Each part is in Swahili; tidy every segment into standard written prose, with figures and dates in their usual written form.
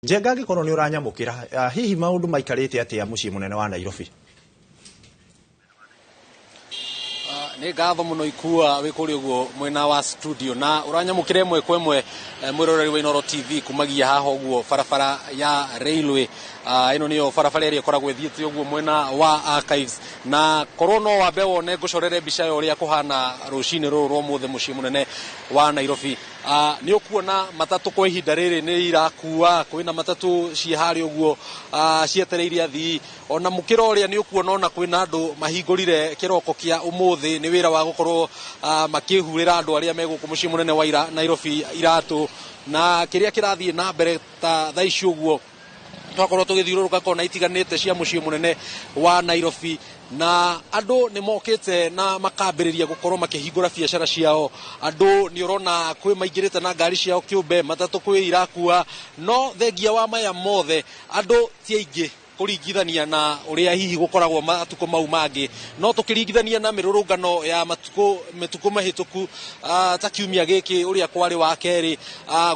Njenga ngikorwo ni uranyamukira hihi maundu maikarite atia mucii munene wa Nairobi? Ni ngatho muno ikua wikuri uguo mwena wa studio na uranyamukire mwe kwemwe mwiroreri wa Inooro TV kumagia haha uguo barabara ya railway. Ino niyo barabara iri koragwo ithiite uguo mwena wa archives na korono wa bewo ne gucorere mbica yo ria kuhana rucini ruru rumuthe mucii munene wa Nairobi. Ni ukuona matatu kwa ihinda riri ni irakuwa kwina matatu ci hari uguo cietereire athii ona mukiro uria ni ukuona ona kwina andu mahingurire kiroko kia umuthi ni wira wa gukorwo makihurira andu aria meguku mucii munene wa Nairobi iratu na kiria kirathie na mbere ta thaici uguo twakorwo tugithiururuka kona itiganite cia mucii munene wa Nairobi na andu ni mokite na makambiriria gukorwo makihingura biacara ciao. Andu ni urona kwi maingirite na ngari ciao kiumbe matatu kwi irakuwa no thengia wa maya mothe andu ti aingi kuringithania na uria hihi gukoragwo matuko mau mangi no tukiringithania na mirurungano ya matuko mahituku ta kiumia giki uria kwari wa keri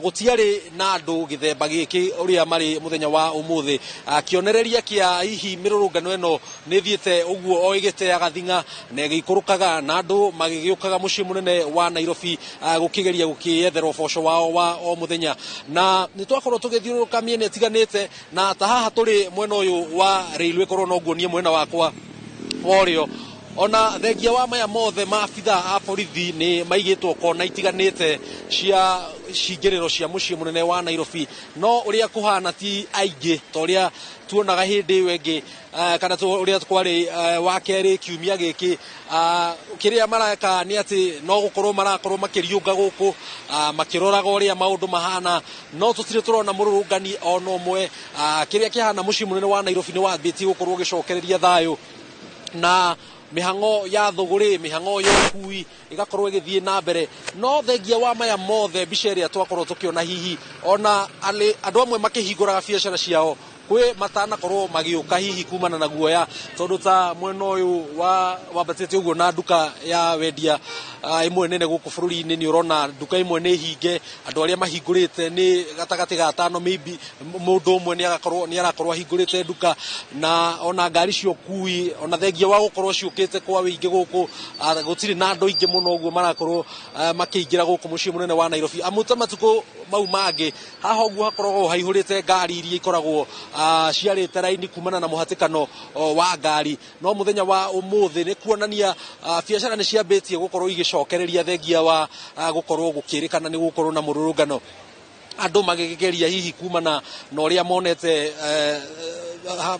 gutiari na andu githemba giki uria mari muthenya wa umuthi kionereria kia hihi mirurungano eno ni thiete uguo o igiteaga thinga na igikurukaga na andu magigiukaga mucii munene wa Nairobi gukigeria gukiyetherwo boco wao wa o muthenya na nitwakorwo tugithiururuka miene tiganite na ta haha turi mwena uyu wa railway korona uguo nie mwena wakwa worio ona thengia wa maya mothe maabitha a borithi ni maigitwo kona itiganite cia cingiriro cia mucii munene wa Nairobi no uria kuhana ti aingi to uria tuonaga hindi wengi kana uria kwari wa keri kiumia giki kiria maraka ni ati no gukorwo marakorwo makiriunga guku makiroraga uria maundu mahana no tutire turona mururungani ona umwe kiria kihana mucii munene wa Nairobi ni wambiti gukorwo gicokereria thayo na mihango ya thuguri mihango ya kui igakorwo igithie na mbere no thengia wa maya mothe mbica iria twakorwo tukiona hihi ona andu amwe makihinguraga biacara ciao kwi matana korwo magiuka hihi kumana na guoya tondu ta mwena uyu wa batete uguo na duka ya wendia imwe nene guku bururi-ini ni urona duka imwe ni hinge andu aria mahingurite ni gatagati ga tano maybe mundu umwe ni arakorwo ahingurite duka na ona ngari cio kui ona thengia wa gukorwo ciukite kwa wingi guku gutiri na andu ingi muno uguo marakorwo makiingira guku mucii munene wa Nairobi amuta matuko mau mangi haha uguo hakoragwo haihurite ngari iria ikoragwo ciarite raini kumana na muhatikano wa ngari no muthenya wa umuthi ni kuonania biacara ni ciambitie gukorwo igicokereria thengia wa gukorwo gukirikana ni gukorwo na mururungano andu magigeria hihi kumana na uria monete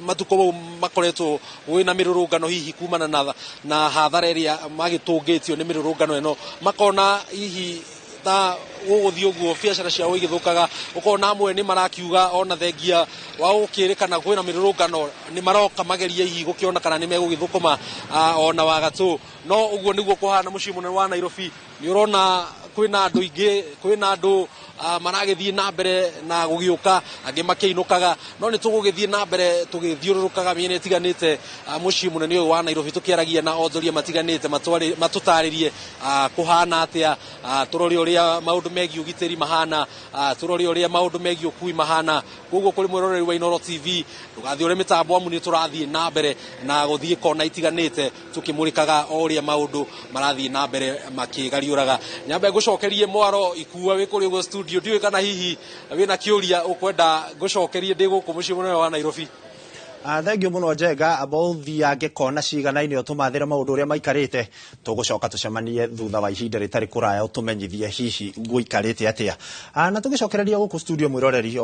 matuko makoretwo wina mirurungano hihi kumana na hathara iria magitungitio ni mirurungano eno makona hihi ta guguthio guo biacara ciao igithukaga ukona amwe ni marakiuga ona thengia wa gukirikana kwina mirurungano ni maroka mageria hihi gukiona kana ni megugithukuma ona wagatu no uguo niguo kuhana mucii munene wa Nairobi ni urona kwina andu ingi kwina andu maragithie na mbere na gugiuka angi makiinukaga no ni tugugithie na mbere tugithiururukaga miene tiganite mucii munene wa Nairobi tukiaragia na onjoria matiganite matutaririe kuhana atia turori uria maundu megi ugiteri mahana turori uria maundu megi ukui mahana koguo kuri mwiroreri wa Inooro TV tugathie uri mitambo amu ni turathie na mbere na guthie kona itiganite tukimurikaga uria maundu marathie na mbere makigariuraga nyambe gucokerie mwaro ikuwa wi kuri ugo studio ndiwe kana hihi wina kiuria ukwenda gucokerie ndi guku mucii munene wa Nairobi. Thengiũ muno Njenga abothi angikona cigana-inĩ ũtũmathĩre maũndũ ũrĩa maikarĩte tũgũcoka tũcemanie thutha wa ihinda rĩtarĩ kũraya ũtũmenyithie hihi gũikarĩte atĩa na tũgĩcokereria gũkũ studio mwĩroreri